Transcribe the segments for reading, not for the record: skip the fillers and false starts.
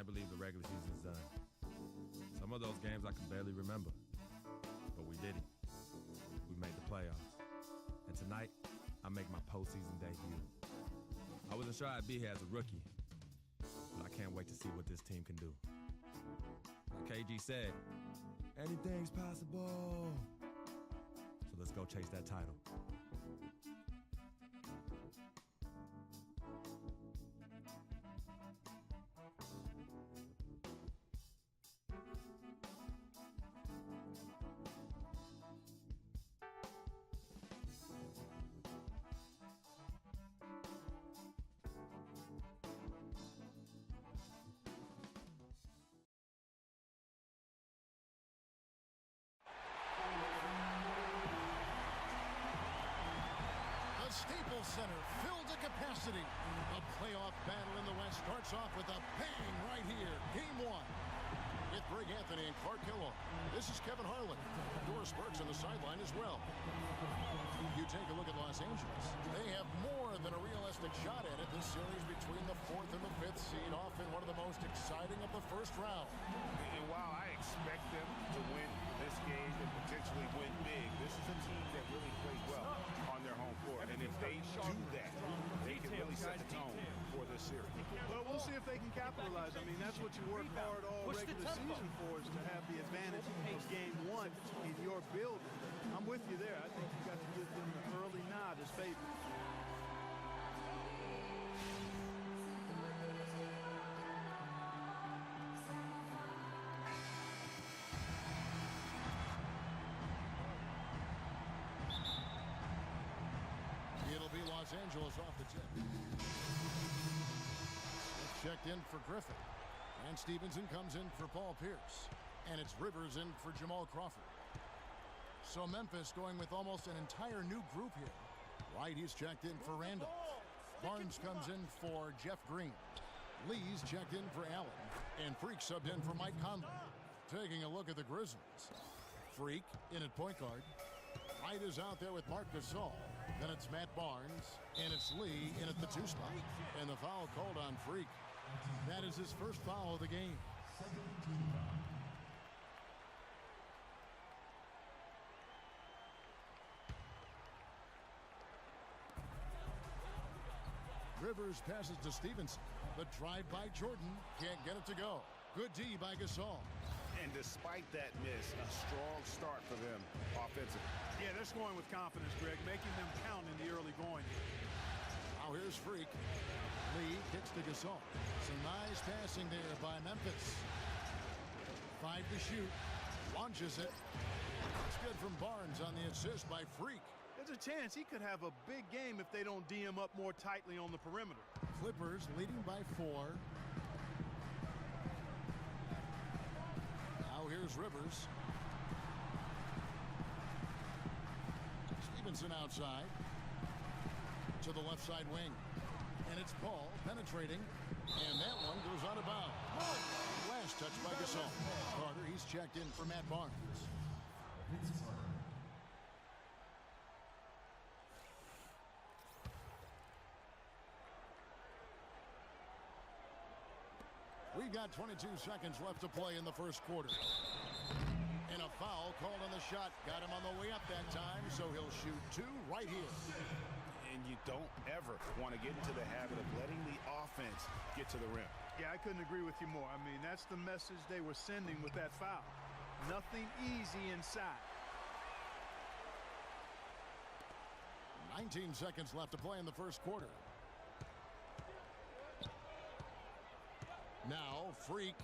can't believe the regular season's done. Some of those games I can barely remember, but we did it. We made the playoffs. And tonight, I make my postseason debut. I wasn't sure I'd be here as a rookie, but I can't wait to see what this team can do. Like KG said, anything's possible. So let's go chase that title. Center filled to capacity. The playoff battle in the West starts off with a bang right here. Game 1. With Greg Anthony and Clark Kellogg. This is Kevin Harlan. Doris Burks on the sideline as well. You take a look at Los Angeles. They have more than a realistic shot at it this series between the 4th and the 5th seed, often one of the most exciting of the first round. And while I expect them to win this game and potentially win big, this is a team that really plays well on their home court. And if they do that, they can really set the tone for this series. Well, we'll see if they can capitalize. I mean, that's what you work hard all regular season for, is to have the advantage of game 1 in your building. I'm with you there. I think you've got to give them the early nod as favorites. It'll be Los Angeles off the tip. It's checked in for Griffin. And Stevenson comes in for Paul Pierce. And it's Rivers in for Jamal Crawford. So Memphis going with almost an entire new group here. White, he's checked in for Randolph. Barnes comes in for Jeff Green. Lee's checked in for Allen. And Freak subbed in for Mike Conley. Taking a look at the Grizzlies. Freak in at point guard. White is out there with Marc Gasol. Then it's Matt Barnes. And it's Lee in at the 2 spot. And the foul called on Freak. That is his first foul of the game. Rivers passes to Stevenson. The drive by Jordan. Can't get it to go. Good D by Gasol. And despite that miss, a strong start for them offensively. Yeah, they're scoring with confidence, Greg, making them count in the early going. Now here's Freak. Lee kicks to Gasol. Some nice passing there by Memphis. 5 to shoot. Launches it. It's good from Barnes on the assist by Freak. There's a chance he could have a big game if they don't D him up more tightly on the perimeter. Clippers leading by 4. Now here's Rivers. Stevenson outside. To the left side wing. And it's Paul penetrating. And that one goes out of bounds. Last touch by Gasol. Carter, he's checked in for Matt Barnes. We've got 22 seconds left to play in the first quarter. And a foul called on the shot. Got him on the way up that time, so he'll shoot 2 right here. And you don't ever want to get into the habit of letting the offense get to the rim. Yeah, I couldn't agree with you more. I mean, that's the message they were sending with that foul. Nothing easy inside. 19 seconds left to play in the first quarter. Now, Freak.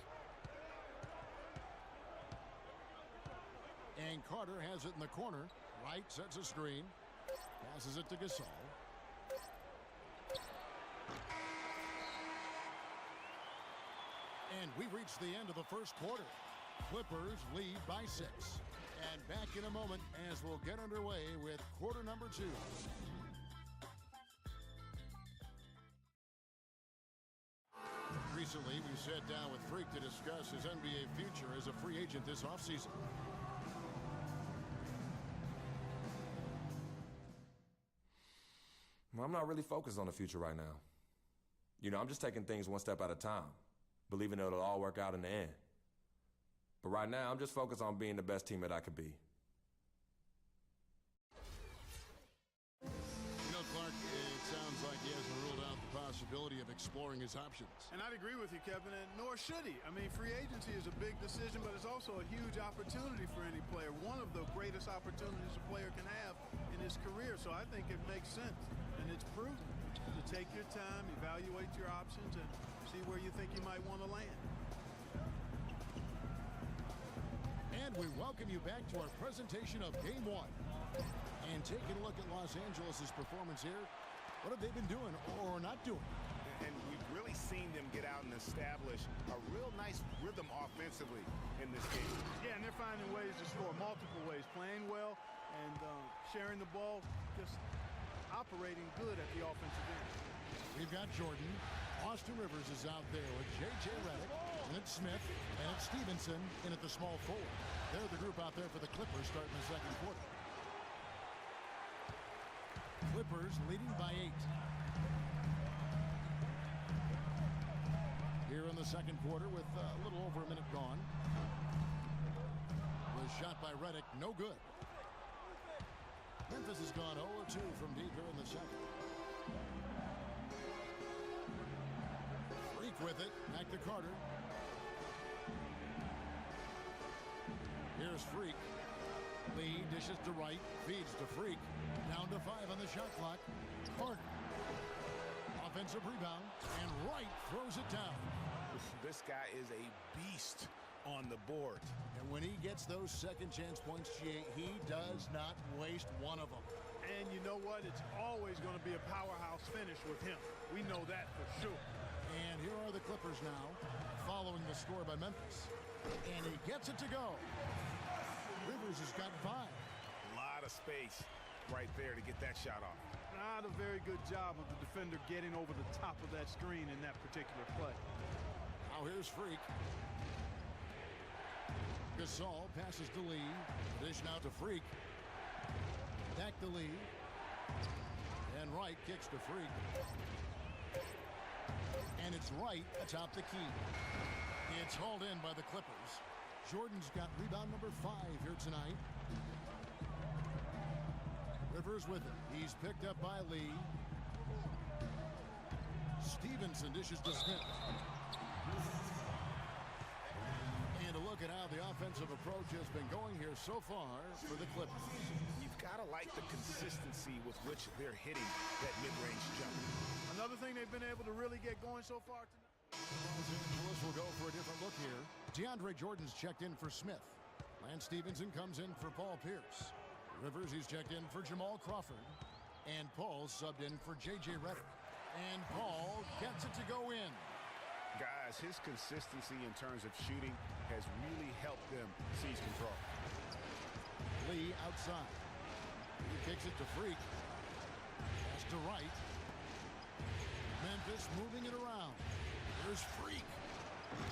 And Carter has it in the corner. Wright sets a screen. Passes it to Gasol. And we reach the end of the first quarter. Clippers lead by 6. And back in a moment as we'll get underway with quarter number 2. Recently, we sat down with Freak to discuss his NBA future as a free agent this offseason. Well, I'm not really focused on the future right now. I'm just taking things one step at a time. believing it'll all work out in the end. But right now, I'm just focused on being the best teammate I could be. You know, Clark, it sounds like he hasn't ruled out the possibility of exploring his options. And I'd agree with you, Kevin, and nor should he. I mean, free agency is a big decision, but it's also a huge opportunity for any player. One of the greatest opportunities a player can have in his career. So I think it makes sense, and it's prudent to take your time, evaluate your options, and see where you think you might want to land. And we welcome you back to our presentation of Game 1. And taking a look at Los Angeles' performance here, what have they been doing or not doing? And we've really seen them get out and establish a real nice rhythm offensively in this game. Yeah, and they're finding ways to score, multiple ways, playing well and sharing the ball, just operating good at the offensive end. We've got Jordan. Austin Rivers is out there with J.J. Redick, and it's Smith, and it's Stevenson in at the small forward. They're the group out there for the Clippers starting the second quarter. Clippers leading by 8. Here in the second quarter with a little over a minute gone. Was shot by Redick, no good. Memphis has gone 0-2 from deep here in the second. Freak with it, back to Carter. Here's Freak. Lee dishes to Wright, feeds to Freak. Down to 5 on the shot clock. Carter. Offensive rebound, and Wright throws it down. This guy is a beast on the board. And when he gets those second chance points, he does not waste one of them. And you know what? It's always going to be a powerhouse finish with him. We know that for sure. And here are the Clippers now, following the score by Memphis. And he gets it to go. Rivers has got 5. A lot of space right there to get that shot off. Not a very good job of the defender getting over the top of that screen in that particular play. Now here's Freak. Gasol passes to Lee. Dish now to Freak. Back to Lee. And Wright kicks to Freak. And it's Wright atop the key. It's hauled in by the Clippers. Jordan's got rebound number 5 here tonight. Rivers with it. He's picked up by Lee. Stevenson dishes to Smith. And a look at how the offensive approach has been going here so far for the Clippers. You've got to like the consistency with which they're hitting that mid-range jump. Another thing they've been able to really get going so far tonight. Los Angeles will go for a different look here. DeAndre Jordan's checked in for Smith. Lance Stevenson comes in for Paul Pierce. Rivers, he's checked in for Jamal Crawford. And Paul subbed in for J.J. Redick. And Paul gets it to go in. Guys, his consistency in terms of shooting has really helped them seize control. Lee outside. He kicks it to Freak. Pass to Wright. Memphis moving it around. There's Freak.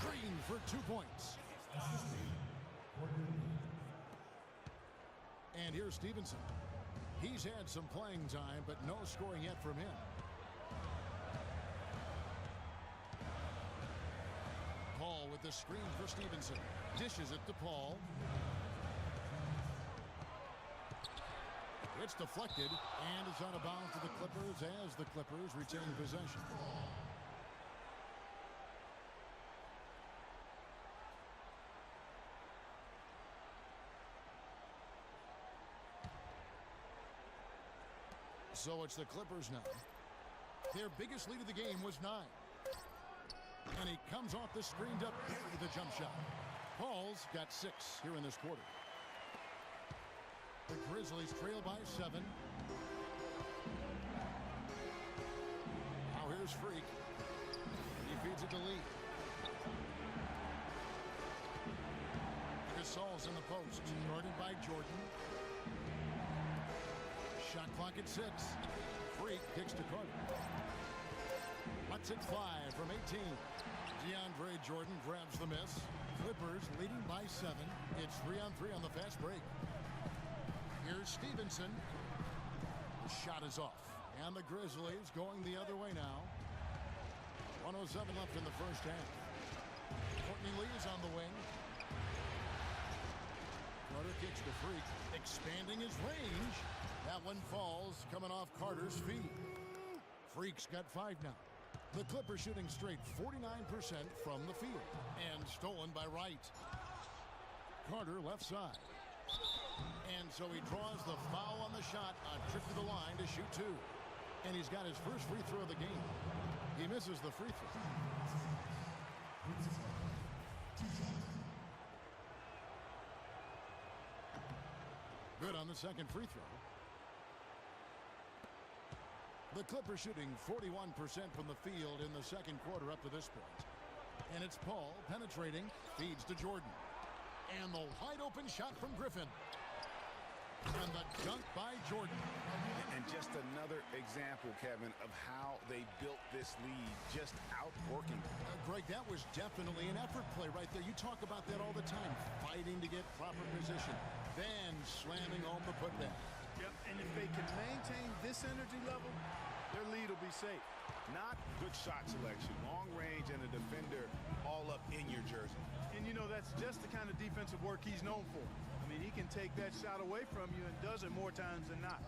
Green for 2 points. And here's Stevenson. He's had some playing time, but no scoring yet from him. Paul with the screen for Stevenson. Dishes it to Paul. It's deflected, and it's out of bounds to the Clippers as the Clippers retain possession. So it's the Clippers now. Their biggest lead of the game was 9. And he comes off the screened up with a jump shot. Paul's got 6 here in this quarter. The Grizzlies trail by 7. Now here's Freak. He feeds it to Lee. Gasol's in the post. Guarded by Jordan. Shot clock at 6. Freak kicks to Carter. Lets it fly from 18. DeAndre Jordan grabs the miss. Clippers leading by 7. It's 3-on-3 on the fast break. Here's Stevenson. The shot is off. And the Grizzlies going the other way now. 107 left in the first half. Courtney Lee is on the wing. Carter kicks to Freak, expanding his range. That one falls, coming off Carter's feet. Freak's got 5 now. The Clippers shooting straight 49% from the field. And stolen by Wright. Carter left side. And so he draws the foul on the shot, a trip to the line to shoot 2. And he's got his first free throw of the game. He misses the free throw. Good on the second free throw. The Clippers shooting 41% from the field in the second quarter up to this point. And it's Paul penetrating, feeds to Jordan. And the wide open shot from Griffin. And the dunk by Jordan. And just another example, Kevin, of how they built this lead, just outworking. Greg, that was definitely an effort play right there. You talk about that all the time, fighting to get proper position, then slamming home the putback. Yep, and if they can maintain this energy level, their lead will be safe. Not good shot selection, long range, and a defender all up in your jersey. And you know, that's just the kind of defensive work he's known for. I mean, he can take that shot away from you and does it more times than not.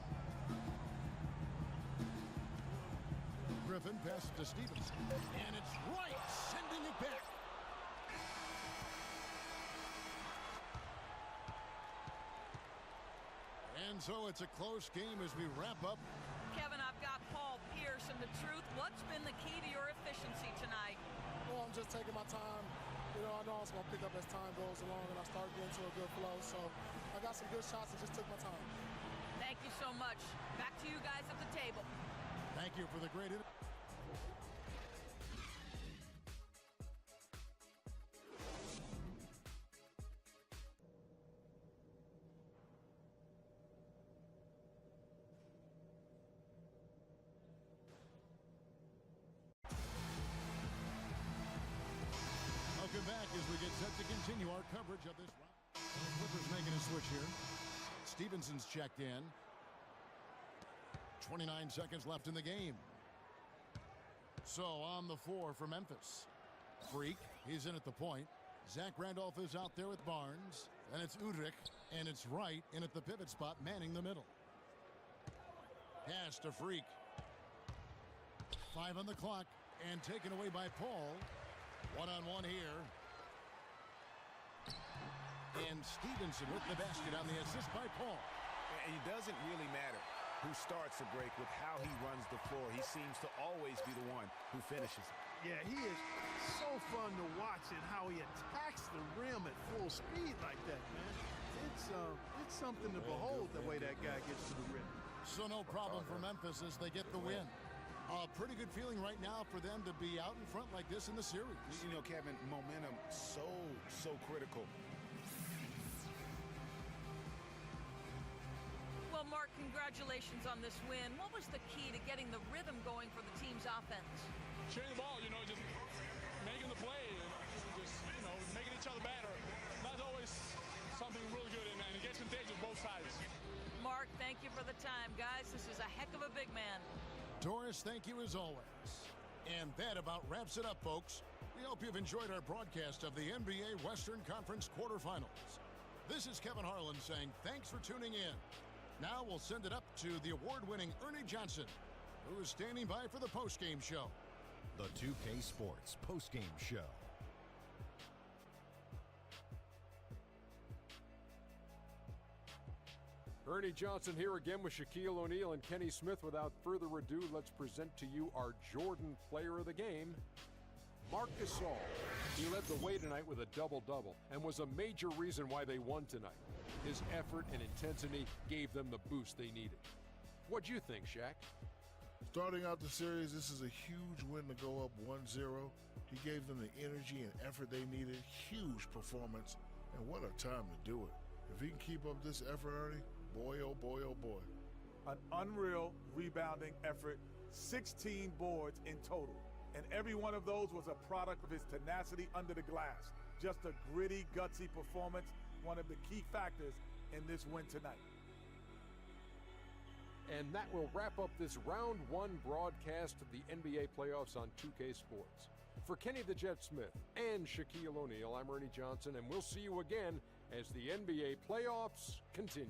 Griffin passes to Stevens. And it's Wright sending it back. And so it's a close game as we wrap up. Kevin, I've got Paul Pierce, and the truth, what's been the key to your efficiency tonight? Well, I'm just taking my time. You know, I know it's going to pick up as time goes along and I start getting to a good flow. So I got some good shots and just took my time. Thank you so much. Back to you guys at the table. Thank you for the great interview. Welcome back as we get set to continue our coverage of this round. The Clippers making a switch here. Stevenson's checked in. 29 seconds left in the game. So on the floor for Memphis. Freak, he's in at the point. Zach Randolph is out there with Barnes. And it's Udrich, and it's Wright in at the pivot spot, manning the middle. Pass to Freak. 5 on the clock, and taken away by Paul. One-on-one here. And Stevenson with the basket on the assist by Paul. And it doesn't really matter who starts the break with how he runs the floor. He seems to always be the one who finishes it. Yeah, he is so fun to watch in how he attacks the rim at full speed like that, man. It's something to behold the way that guy gets to the rim. So no problem for Memphis as they get the win. A pretty good feeling right now for them to be out in front like this in the series. You know, Kevin, momentum so critical. Well, Mark, congratulations on this win. What was the key to getting the rhythm going for the team's offense? Sharing the ball, you know, just making the play and just, you know, making each other better. That's always something really good, and it gets contagious both sides. Mark, thank you for the time, guys. This is a heck of a big man. Doris, thank you as always. And that about wraps it up, folks. We hope you've enjoyed our broadcast of the NBA Western Conference quarterfinals. This is Kevin Harlan saying thanks for tuning in. Now we'll send it up to the award-winning Ernie Johnson, who is standing by for the postgame show. The 2K Sports postgame show. Ernie Johnson here again with Shaquille O'Neal and Kenny Smith. Without further ado, let's present to you our Jordan player of the game, Marc Gasol. He led the way tonight with a double-double and was a major reason why they won tonight. His effort and intensity gave them the boost they needed. What'd you think, Shaq? Starting out the series, this is a huge win to go up 1-0. He gave them the energy and effort they needed. Huge performance, and what a time to do it. If he can keep up this effort, Ernie, boy, oh boy, oh boy. An unreal rebounding effort, 16 boards in total. And every one of those was a product of his tenacity under the glass. Just a gritty, gutsy performance, one of the key factors in this win tonight. And that will wrap up this round one broadcast of the NBA playoffs on 2K Sports. For Kenny the Jet Smith and Shaquille O'Neal, I'm Ernie Johnson, and we'll see you again as the NBA playoffs continue.